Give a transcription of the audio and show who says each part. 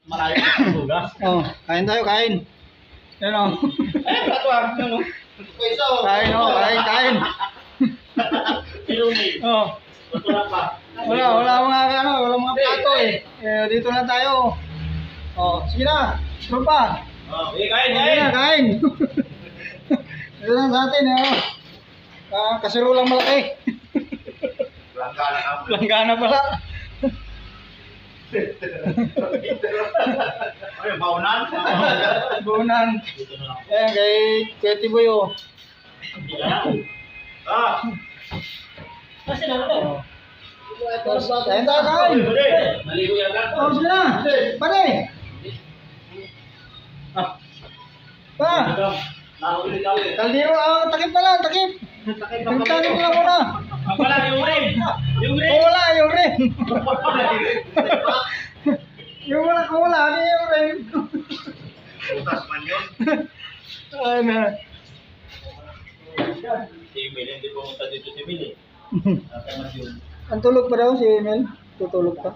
Speaker 1: malayo sa bugas.
Speaker 2: Oh, kain tayo, kain. Yan o.
Speaker 1: Eh, plato ah. Ano? Pwesa oh.
Speaker 2: Kain o, kain, kain.
Speaker 1: Iluni.
Speaker 2: Oh.
Speaker 1: Wala pa.
Speaker 2: Wala mga plato eh. Dito na tayo. Oh, sige na. Tropa.
Speaker 1: Oh, kain,
Speaker 2: Sige na, kain. Ito na sa atin eh. Kasirulang malaki.
Speaker 1: Langgana ka.
Speaker 2: Langgana pala.
Speaker 1: Ay, baunan.
Speaker 2: Buunan.
Speaker 1: Dito na lang.
Speaker 2: Ayan, kay Kuya Tiboy o.
Speaker 1: Ah.
Speaker 3: Kasi na ako.
Speaker 2: Kain tayo, kain.
Speaker 1: Maligo yan lang.
Speaker 2: Oh, sige na. Pare. Pa.
Speaker 1: Nahuli ka.
Speaker 2: Kaldero, takip pala, takip. Takip lang muna.
Speaker 1: Wala yung ring. Yung ring.
Speaker 2: Kung wala, yung ring. Kung wala, ano yung ring?
Speaker 1: Butas man yun.
Speaker 2: Ay na.
Speaker 1: Si Emil, hindi pumunta dito si Emil eh.
Speaker 2: Ang tulog pa daw si Emil. Tutulog pa.